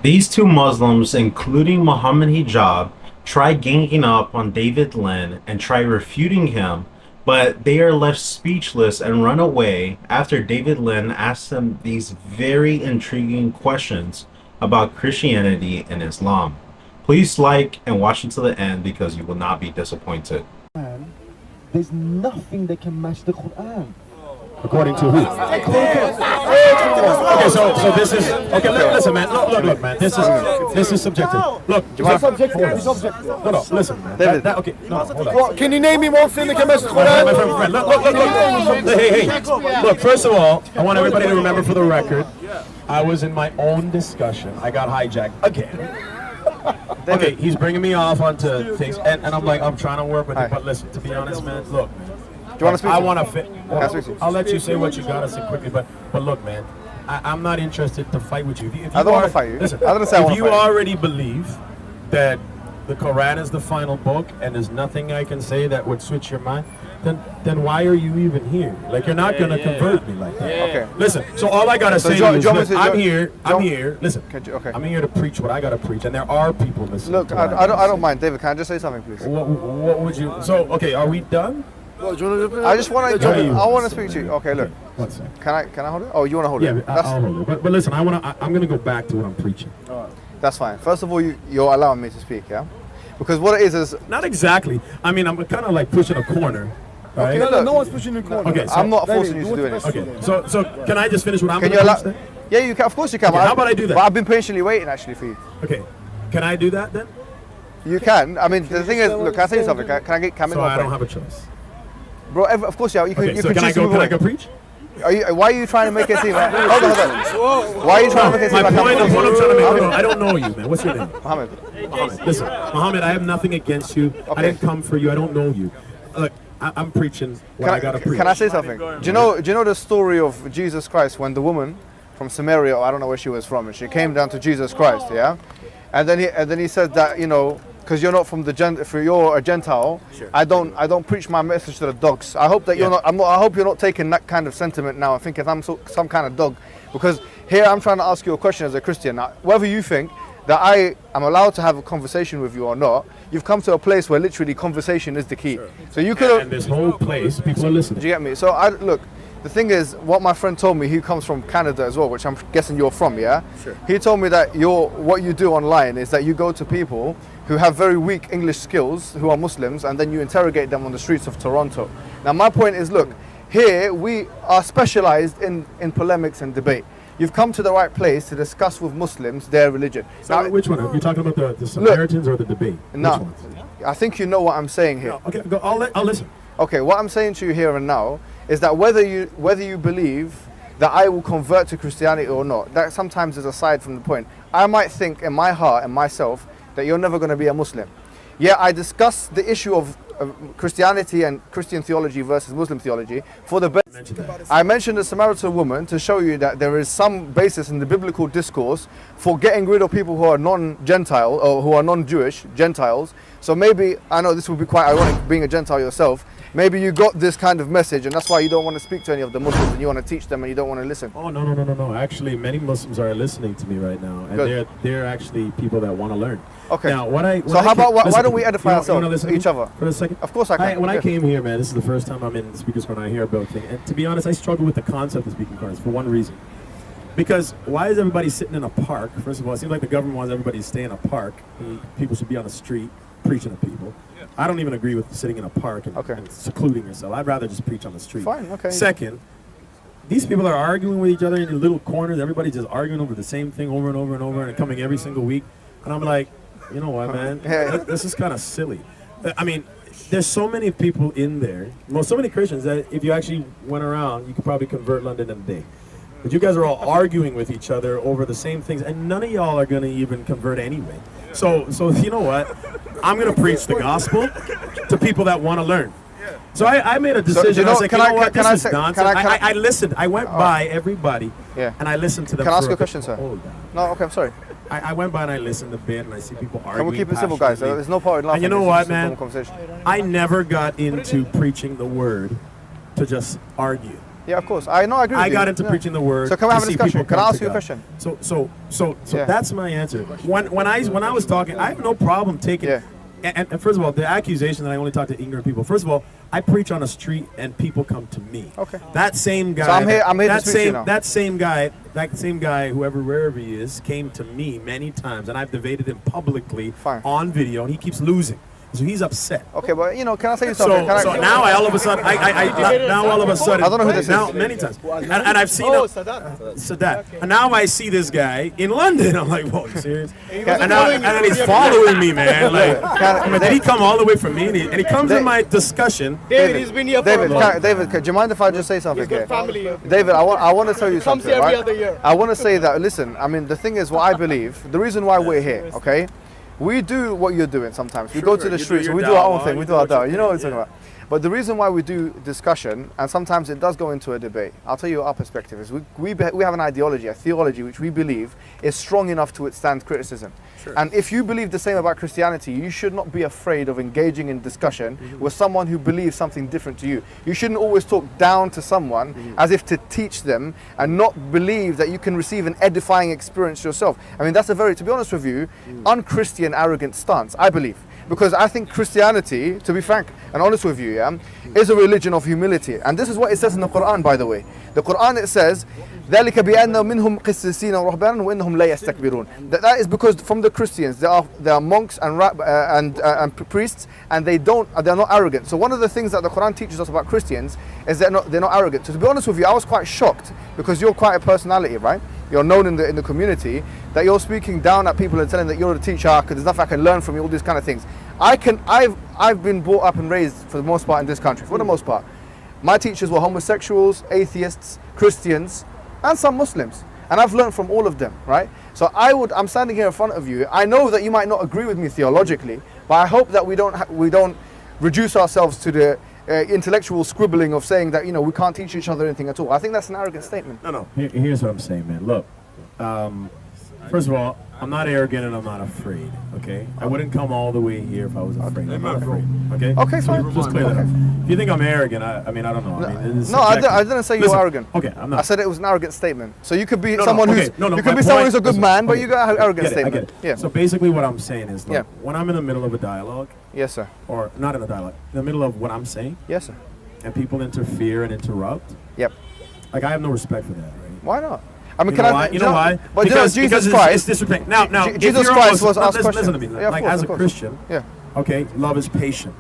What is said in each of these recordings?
These two Muslims, including Muhammad Hijab, try ganging up on David Lin and try refuting him, but they are left speechless and run away after David Lin asks them these very intriguing questions about Christianity and Islam. Please like and watch until the end because you will not be disappointed. There's nothing that can match the Quran. According to who? Okay, so this is okay. Listen, man. Look, man. This is subjective. Look, Subjective. no. Listen, man. Okay, no, hold on. What, can you name me one thing that can match the Quran? My friend. Look. Hey. Look, first of all, I want everybody to remember for the record, I was in my own discussion. I got hijacked again. Okay, he's bringing me off onto things, and I'm like, I'm trying to work with it, but listen, to be honest, man, look. Do you want to speak? I want to fit. I'll let you say what you gotta say quickly, but look, man, I'm not interested to fight with you. If I don't want to fight you. Listen, I don't say I want if to you fight you. already believe that the Quran is the final book and there's nothing I can say that would switch your mind, then why are you even here? Like, you're not gonna convert me like that. Okay. Listen. So all I gotta say is, look, I'm here. Listen, okay. I'm here to preach what I gotta preach, and there are people listening. Look, I don't mind. David, can I just say something, please? What would you? So okay, are we done? I just want to. I want to speak to you. Okay, look. One second. Can I hold it? Oh, you want to hold it? Yeah, I'll hold it. But listen, I'm gonna go back to what I'm preaching. That's fine. First of all, you're allowing me to speak, yeah? Because what it is Not exactly. I mean, I'm kind of like pushing a corner. Right? Okay, no one's pushing the corner. Okay, so, I'm not forcing you to do anything. Okay, so can I just finish what I'm Can going you to allow? preach then? Yeah, you can. Of course you can. Okay, how about I do that? But I've been patiently waiting actually for you. Okay, can I do that then? You can. I mean, the thing is, look, can I say something? Can I make So my I don't point? have a choice. Bro, of course you can. Okay, You so can can I choose to go? move Can I away. go preach? Why are you trying to make it seem like? Hold on. Why are you trying to make it seem My like point I'm is what I'm trying to make. I don't know you, man. What's your name? Mohammed. Muhammad. Listen, Muhammad, I have nothing against you. I didn't come for you. I don't know you. Look, I'm preaching what I gotta preach. Can I say something? Do you know the story of Jesus Christ when the woman from Samaria, or I don't know where she was from, and she came down to Jesus Christ, yeah? And then he said that, you know, because you're not from the if you're a Gentile, Sure. I don't preach my message to the dogs. I hope that you're not. I hope you're not taking that kind of sentiment now and thinking I'm some kind of dog, because here I'm trying to ask you a question as a Christian. Now, whether you think that I am allowed to have a conversation with you or not, you've come to a place where literally conversation is the key. Sure. So you could And this whole place, people are listening. do you get me? So look, the thing is, what my friend told me, he comes from Canada as well, which I'm guessing you're from, yeah? Sure. He told me that what you do online is that you go to people who have very weak English skills, who are Muslims, and then you interrogate them on the streets of Toronto. Now my point is, look, here we are specialized in polemics and debate. You've come to the right place to discuss with Muslims their religion. So which one? Are you talking about the Samaritans or the debate? No, Which ones? I think you know what I'm saying here. No, okay, go, I'll listen. Okay, what I'm saying to you here and now is that whether you believe that I will convert to Christianity or not, that sometimes is aside from the point. I might think in my heart and myself that you're never going to be a Muslim. Yeah, I discuss the issue of Christianity and Christian theology versus Muslim theology for the I mentioned the Samaritan woman to show you that there is some basis in the biblical discourse for getting rid of people who are non-Gentile or who are non-Jewish, Gentiles. So maybe, I know this would be quite ironic being a Gentile yourself, maybe you got this kind of message and that's why you don't want to speak to any of the Muslims and you want to teach them and you don't want to listen. Oh, no. Actually, many Muslims are listening to me right now, and they're actually people that want to learn. Okay. Now, why don't we edify ourselves, each other? For a second? Of course I can. When I came here, man, this is the first time I'm in the Speaker's Corner. I hear about things. And to be honest, I struggle with the concept of speaking corners for one reason. Because why is everybody sitting in a park? First of all, it seems like the government wants everybody to stay in a park. People should be on the street preaching to people. I don't even agree with sitting in a park and secluding yourself. I'd rather just preach on the street. Fine, okay. Second, these people are arguing with each other in little corners. Everybody's just arguing over the same thing over and over and over and coming every single week. And I'm like, you know what, man? This is kind of silly. I mean, there's so many people in there, so many Christians that if you actually went around, you could probably convert London in a day. But you guys are all arguing with each other over the same things, and none of y'all are going to even convert anyway. So you know what? I'm going to preach the gospel to people that want to learn. So I made a decision. I said, this is nonsense. I listened. I went by everybody, and I listened to them. Can I ask you a question, sir? No, okay, I'm sorry. I went by and I listened a bit, and I see people arguing. Can we keep it civil, guys? There's no point in laughing. And you know what, man? I never got into preaching the word to just argue. Yeah, of course. I know. I agree with I you. got into preaching the word. So can we have to a see discussion? people Can I come ask to you a God. question? So Yeah. that's my answer. When I was talking, I have no problem taking. Yeah. And first of all, the accusation that I only talk to ignorant people. First of all, I preach on the street and people come to me. Okay. That same guy. So I'm here that to speak to you now. That same guy, wherever he is, came to me many times, and I've debated him publicly on video, and he keeps losing. So he's upset. Okay, but can I say something? So now all of a sudden, now all of a sudden, I don't know who this is. now many times, and I've seen Sadat, and now I see this guy in London. I'm like, whoa, you serious? And then he's following me, man. Like, did he come all the way from me? And he comes in my discussion. David, he's been here for a month. David, do you mind if I just say something? He's got family here. David, I want to tell you Comes something. here every Right? other year. I want to say that. Listen, I mean, the thing is, what I believe, the reason why we're here, okay? We do what you're doing sometimes. We go to the streets and we do our own thing. We do our da'wah. You know what I'm talking about. But the reason why we do discussion, and sometimes it does go into a debate, I'll tell you our perspective, is we have an ideology, a theology, which we believe is strong enough to withstand criticism. Sure. And if you believe the same about Christianity, you should not be afraid of engaging in discussion with someone who believes something different to you. You shouldn't always talk down to someone as if to teach them and not believe that you can receive an edifying experience yourself. I mean, that's a very, to be honest with you, un-Christian, arrogant stance, I believe. Because I think Christianity, to be frank and honest with you, is a religion of humility. And this is what it says in the Quran, by the way. The Quran, it says, ذَلِكَ بِأَنَّ مِنْهُمْ قِسِّسِينَ وَرُهْبَانًا وَإِنَّهُمْ لَا يَسْتَكْبِرُونَ. That is because from the Christians, there are monks and priests, and they're not arrogant. So one of the things that the Quran teaches us about Christians is they're not arrogant. So to be honest with you, I was quite shocked, because you're quite a personality, right? You're known in the community, that you're speaking down at people and telling that you're a teacher because there's nothing I can learn from you, all these kind of things. I've been brought up and raised for the most part in this country, for the most part. My teachers were homosexuals, atheists, Christians, and some Muslims. And I've learned from all of them, right? So I'm standing here in front of you. I know that you might not agree with me theologically, but I hope that we don't reduce ourselves to the intellectual scribbling of saying that, we can't teach each other anything at all. I think that's an arrogant statement. No. Here's what I'm saying, man. Look, first of all, I'm not arrogant and I'm not afraid, okay? I wouldn't come all the way here if I was afraid. I'm not afraid, okay? Okay, fine. Just clear that up. If you think I'm arrogant, I mean, I don't know. I didn't say you were arrogant. Okay, I'm not. I said it was an arrogant statement. So you could be someone who's a good man, but you got an arrogant statement. I get it. Yeah. So basically what I'm saying is, look, when I'm in the middle of a dialogue, yes, sir. Or not in a dialogue, in the middle of what I'm saying, yes, sir, and people interfere and interrupt, yep. Like, I have no respect for that, right? Why not? I mean, you know why? But because Jesus Christ, it's disrespect. Now, Jesus Christ was asked questions. Listen to me. Yeah, like, course, as a Christian, okay, love is patient,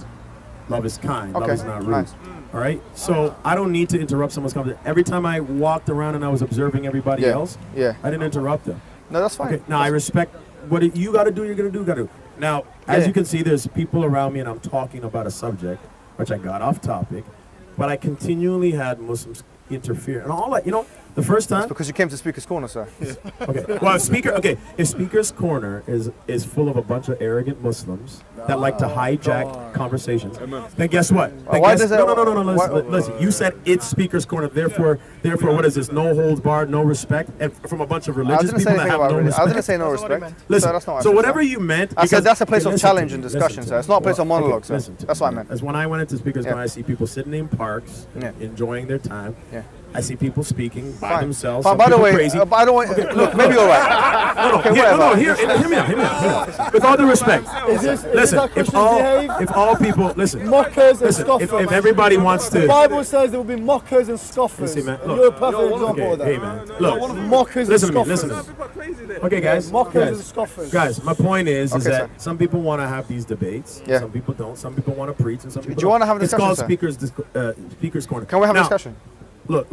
love is kind, love is not rude. Nice. All right, so I don't need to interrupt someone's conversation. Every time I walked around and I was observing everybody else, I didn't interrupt them. No, that's fine. Okay, now I respect what you got to do. You're gonna do. Now, as you can see, there's people around me, and I'm talking about a subject which I got off topic, but I continually had Muslims interfere, and all that. The first time. That's because you came to Speaker's Corner, sir. Okay. Well, if Speaker's Corner is full of a bunch of arrogant Muslims that like to hijack conversations, then guess what? No. Listen. You said it's Speaker's Corner. Therefore, what is this? No holds barred, no respect, and from a bunch of religious people that have no respect. I didn't say no respect. Listen. That's not so whatever you meant. I said that's a place of challenge and discussion, sir. It's not a place of monologue, sir. That's what I meant. As when I went into Speaker's Corner, I see people sitting in parks, enjoying their time. Yeah. I see people speaking by themselves. By the way, crazy. Look, maybe you're right. Hear me out. With all due respect, listen. If all people listen, mockers and scoffers. If everybody wants to, the Bible says there will be mockers and scoffers. Listen, man, look, you're a perfect example of that. Hey, man, look, mockers and scoffers. Listen to me. Okay, guys. Mockers and scoffers. Guys, my point is that some people want to have these debates. Yeah. Some people don't. Some people want to preach, and some people. Do you want to have a discussion? It's called Speaker's Corner. Can we have a discussion? Look,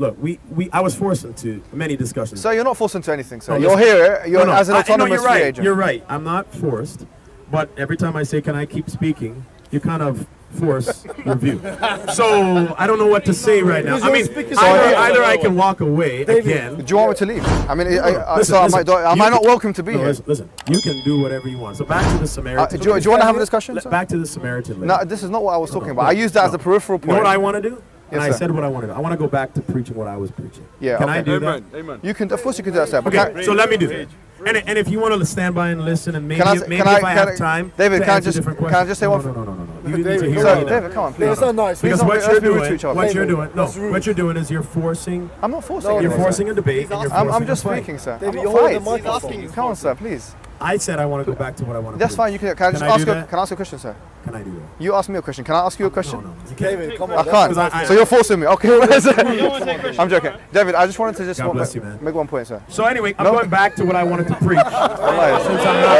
I was forced into many discussions. Sir, you're not forced into anything, sir. You're here, as an autonomous free agent. You're right. I'm not forced, but every time I say, can I keep speaking, you kind of force your view. So I don't know what to say right now. I mean, either I can walk away again. Do you want me to leave? I mean, am I not welcome to be here? Listen, you can do whatever you want. So back to the Samaritan. Do you want to have a discussion? Back to the Samaritan lady. No, this is not what I was talking about. I used that as a peripheral point. You know what I want to do? Yes, I said what I want to do. I want to go back to preaching what I was preaching. Yeah, can I do that? Amen. You can, of course, you can do that, sir. Okay, so let me do that. And if you want to stand by and listen, and maybe if I have time, David, can I just say one thing? No. You need to hear Sir, me now. David, come on, please. It's not nice. Because Please what don't you're be rude to doing, each other. what you're David, doing, no, that's rude. what you're doing is you're forcing, I'm not forcing No, anything, you're sir. forcing a debate. And you're I'm forcing just a fight. speaking, sir. David, I'm you're not holding the fighting. microphone. Come on, sir, please. I said I want to go back to what I want to That's do. fine. You can I just Can I ask do you? that? Can I ask you a question, sir? Can I do that? You ask me a question. Can I ask you a question? No, you can't. David, come on. I Because I- can't. So you're forcing me. Okay, I'm joking. David, I just wanted to just God bless you, man. make one point, sir. So anyway, I'm No. going back to what I wanted to preach. Wallahi. Since I'm not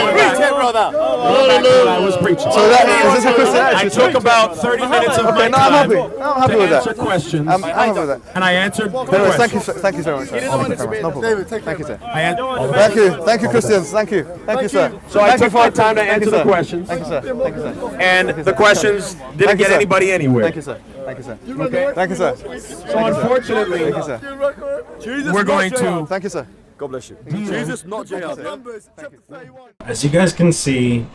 Preach it, brother. going back to what I was preaching. So that is this a question? I took about 30 minutes of my Okay, no, I'm time happy. No, I'm happy to with answer that. questions, I'm happy with that. and I answered the Anyways, thank you, questions. sir. Thank you so much, sir. Thank you very much. No problem. David, take Thank you, care, sir. Thank Thank you, Christians. Thank you, sir. So I Thank you took my time to thank answer you, the sir. questions, Thank you, sir. Thank you, sir. and the questions didn't Thank you, get sir. anybody anywhere. Thank you, sir. Thank you, sir. Okay. Thank you, sir. So unfortunately, Thank you, sir. we're going to. Thank you, sir. God bless you. Jesus, not jail. Numbers, chapter 31. As you guys can see,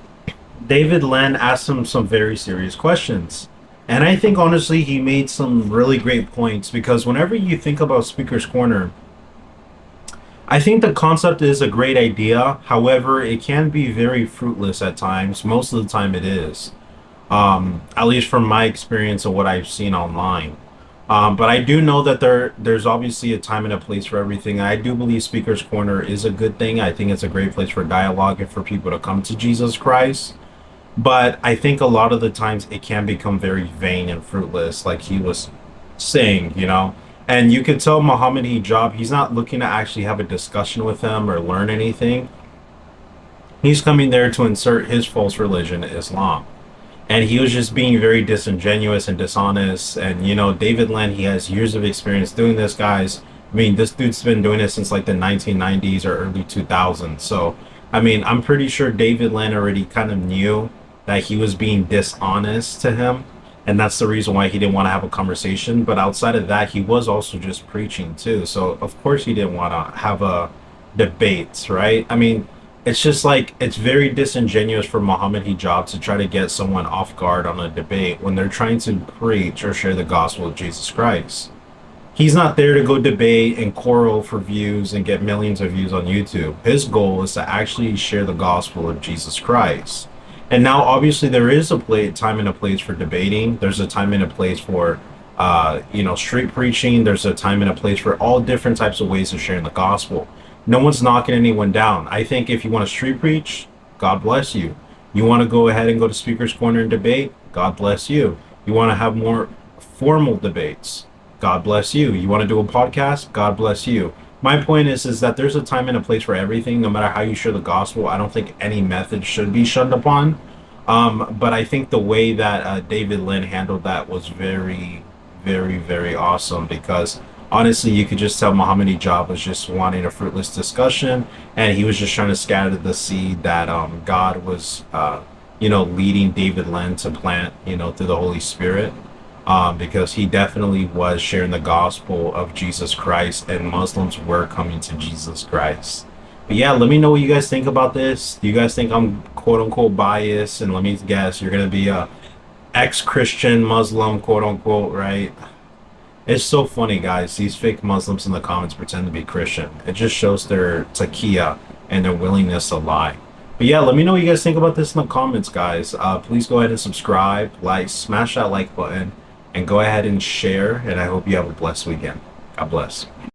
David Lin asked him some very serious questions. And I think honestly he made some really great points, because whenever you think about Speaker's Corner, I think the concept is a great idea. However, it can be very fruitless at times. Most of the time it is. At least from my experience and what I've seen online. But I do know that there's obviously a time and a place for everything. I do believe Speaker's Corner is a good thing. I think it's a great place for dialogue and for people to come to Jesus Christ. But I think a lot of the times it can become very vain and fruitless, like he was saying, you know. And you could tell Muhammad Hijab, he's not looking to actually have a discussion with him or learn anything. He's coming there to insert his false religion, Islam. And he was just being very disingenuous and dishonest. And, you know, David Lin, he has years of experience doing this, guys. I mean, this dude's been doing it since like the 1990s or early 2000s. So, I mean, I'm pretty sure David Lin already kind of knew that he was being dishonest to him. And that's the reason why he didn't want to have a conversation. But outside of that, he was also just preaching too. So, of course, he didn't want to have a debate, right? I mean, it's just like, it's very disingenuous for Muhammad Hijab to try to get someone off guard on a debate when they're trying to preach or share the gospel of Jesus Christ. He's not there to go debate and quarrel for views and get millions of views on YouTube. His goal is to actually share the gospel of Jesus Christ. And now, obviously, there is a time and a place for debating. There's a time and a place for, street preaching. There's a time and a place for all different types of ways of sharing the gospel. No one's knocking anyone down. I think if you want to street preach, God bless you. You want to go ahead and go to Speaker's Corner and debate, God bless you. You want to have more formal debates, God bless you. You want to do a podcast, God bless you. My point is that there's a time and a place for everything, no matter how you share the gospel. I don't think any method should be shunned upon. But I think the way that David Lin handled that was very, very, very awesome, because honestly, you could just tell Muhammad Hijab was just wanting a fruitless discussion, and he was just trying to scatter the seed that God was, leading David Lin to plant, through the Holy Spirit. Because he definitely was sharing the gospel of Jesus Christ, and Muslims were coming to Jesus Christ. But yeah, let me know what you guys think about this. Do you guys think I'm quote unquote biased? And let me guess, you're gonna be a ex-Christian Muslim, quote unquote, right? It's so funny, guys. These fake Muslims in the comments pretend to be Christian. It just shows their taqiyya and their willingness to lie. But yeah, let me know what you guys think about this in the comments, guys. Please go ahead and subscribe, like, smash that like button, and go ahead and share. And I hope you have a blessed weekend. God bless.